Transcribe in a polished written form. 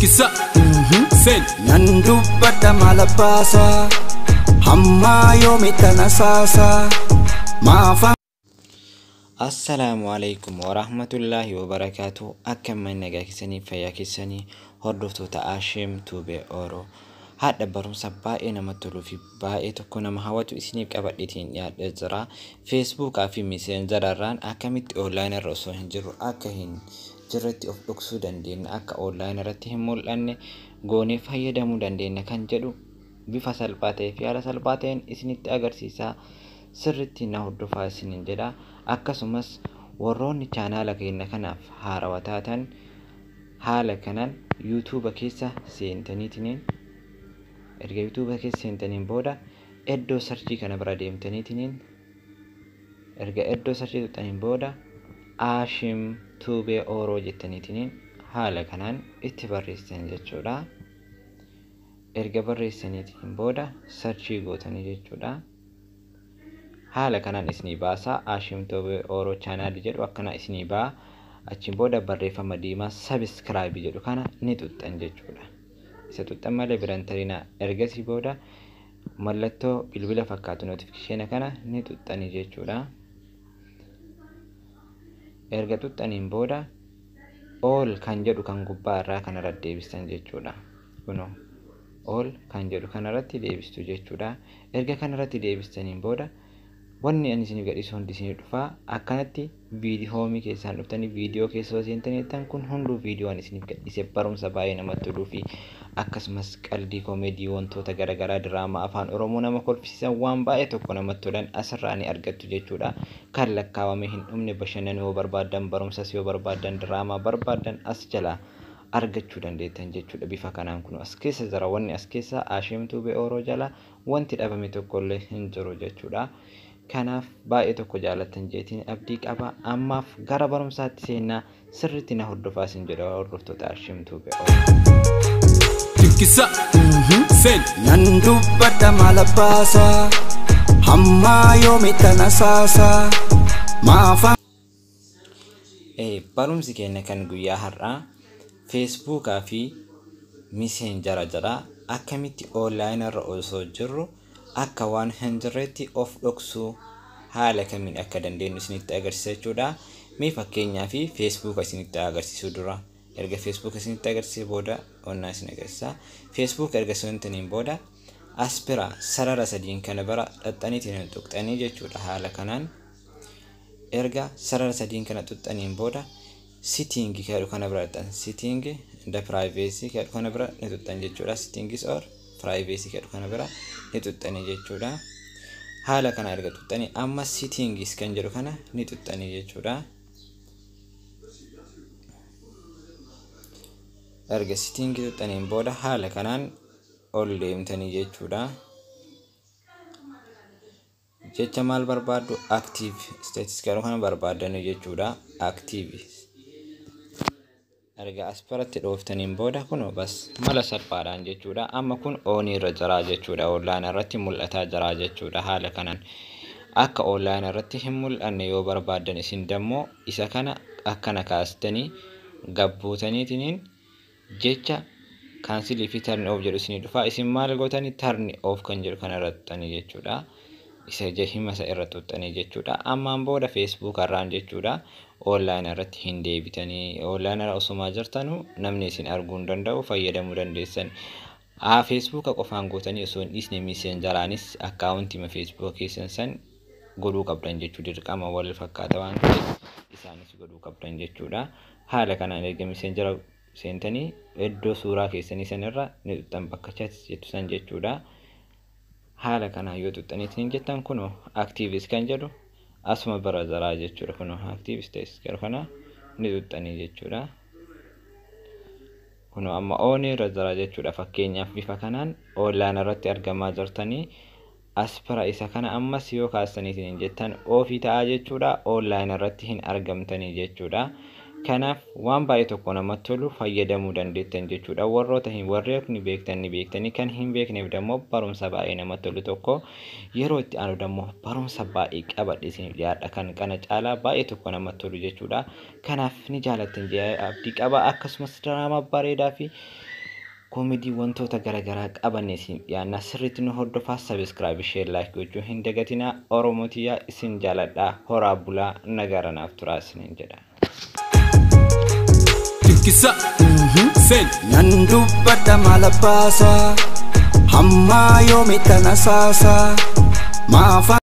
Kisa Sen Nandu pada malapasa Hamma yomitana sasa Maafa Assalamualaikum warahmatullahi wabarakatuh. Akkam nagaa keessanii fayyaa keessanii hordoftota Ashim tube oro. Haadha barumsa baay'ee namatti toluu fi baay'ee tokko nama hawwatu isiniif qabadheetiin dhiyaadhee jira. Facebook fi Messenger irraan akkamitti online irra osoo hin jirru akka hin jirretti of dhoksuu dandeenya, akka online irratti hin mul'anne goonee fayyadamuu dandeenya kan jedhu bifa salphaa ta'ee fi haala salphaa ta'een isinitti agarsiisaa. Sirriitti na hordofaa isiniin jedha. Akkasumas warroonni chaanaala keenya kanaaf haarawaa taatan haala kanaan YouTube keessa seentaniitiin erga YouTube keessa seentaniin booda iddoo searchii kana bira deemtaniitiin erga iddoo searchii tuqxaniin booda Ashim tube oro jettaniitiin haala kanaan itti barreessitan jechuudha. Erga barreessaniitiin booda searchii gootanii jechuudha. Haala kanaan isinii baasa. Ashim tube oro channel jedhu akkana isinii baa. Achiin booda barreeffama diimaa subscribe jedhu kana ni tuqxan jechuudha. Isa tuqxan malee biraan tarina. Ergasii booda mallattoo bilbila fakkaatu notification kana ni tuqxanii jechuudha. Erga tuqxaniin booda all kan jedhu kan gubbaa irraa kana irratti deebistan jechuudha. Kuno all kan jedhu kana irratti deebistu jechuudha. Erga kana irratti deebistaniin booda wanni ani isinif gadhiisu hundi isinif dhufa. Akkanatti viidiyoo hoomii keessaan dhuftanii viidiyoo keessa seentaniittan kun hunduu viidiyoo ani isinif gadhiise barumsa baay'ee namatti toluu fi akkasumas qalbii koomedii wantoota garaagaraa diraamaa afaan oromoo nama kolfisiisan waan baay'ee tokko namatti tolan asirraa ni argattu jechuudha. Kan lakkaawamee hin dhumne bashannanuu yoo barbaadan barumsas yoo barbaadan diraamaa barbaadan as jalaa argachuu dandeettan jechuudha. Bifa kanaan kun as keessa jira wanni as keessa Ashim tube oro jala wanti dhabame tokkollee hin jiru jechuudha. Kanaaf baay'ee tokko jaallattan jeetiin abdii qaba. Ammaaf gara barumsaatti seenaa. Sirriitti na hordofaa isin jedha hordoftoota Ashim tube oro. Kisa Sen Nandu pada malapasa Hamma yomitana sasa Maafa Barumsi keenya kan guyyaa har'aa Facebook fi Messenger jira. Akkamitti online irra osoo jirru akka waan hin jirretti of dhoksuu haala kamiin akka dandeenyu isinitti agarsiisa jechuudha. Mee fakkeenyaa fi Facebook isinitti agarsiisuu dura erga Facebook isinitti agarsiisee booda onnaa isin agarsiisa. Facebook erga seentaniin booda aspira sarara sadiin kana bira xaxxaniitiin tuqxanii jechuudha. Haala kanaan erga sarara sadiin kana tuqxaniin booda setting jedhu kana bira xaxxan setting the privacy jedhu kana bira ni tuqxan jechuudha. Settings or privacy jedhu kana bira ni tuqxanii jechuudha. Haala kana erga tuqxanii amma settings kan jedhu kana ni tuqxanii jechuudha. Erga settings tuqxaniin booda haala kanaan ol deemtanii jechuudha. Jecha maal barbaaddu active status jedhu kana barbaadanii jechuudha. Active erga asparatti dhooftaniin booda kun bas mala salphaadhaan jechuudha. Amma kun on irra jira jechuudha. Online irratti mul'ataa jira jechuudha. Haala kanaan akka online irratti hin mul'anne yoo barbaadan isin dammoo isa kana akkana kaastanii gabbuutaniitiin jecha cancel fi turn off jedhu isin dhufa. Isin maal gootanii turn off kan jedhu kana irrattanii jechuudha. Isa jehima isa irra tuqxanii jechuudha. Ammaan booda Facebook irraan jechuudha online irratti hin deebitanii online irra osoo jirtanuu namni isin arguu hin danda'u fayyadamuu dandeessan. Facebook qofaan gootanii osoo hin dhiisne Messengeraanis akkaawuntii Facebook keessan san godhuu qabdan jechuudha. Dirqama wal fakkaata waan ta'eef isaanis godhuu qabdan jechuudha. Haala kanaan erga Messenger seentanii iddoo suuraa keessanii sanirra ni tuqxan bakka chat jettu san jechuudha. Haala kanaan yoo tuqxaniitiin jettan kun actives kan jedhu asuma bira jira jechuudha. Kun active status jedhu kana ni tuqxanii jechuudha. Kun amma on irra jira jechuudha. Fakkeenyaaf bifa kanaan online irratti argamaa jirtanii aspira isa kana ammas yoo kaastaniitiin jettan ofii ta'a jechuudha. Online irratti hin argamtanii jechuudha. Kanaaf waan baay'ee tokko namatti tolu fayyadamuu dandeettan jechuudha. Warroota hin warreefni beektanii kan hin beekneef dammoo barumsa baay'ee namatti tolu tokko yeroo itti aanu dammoo barumsa baay'ee qabadhe isiniif dhiyaadha. Kan kana caalaa baay'ee tokko namatti tolu jechuudha. Kanaaf ni jaalattan jedhee abdii qaba. Akkasumas diraamaa bareedaa fi koomedii wantoota garagaraa qabaneesiin dhiyaannaa sirriitti nu hordofaa subscribe share like gochuu hin dagatinaa Oromootiyaa isin jaaladhaa horaa bulaa nagaranaaf turaa isiniin jedha. Tikkisa sen Nandubadda malabasa Hamma yomi tanasasa Maafa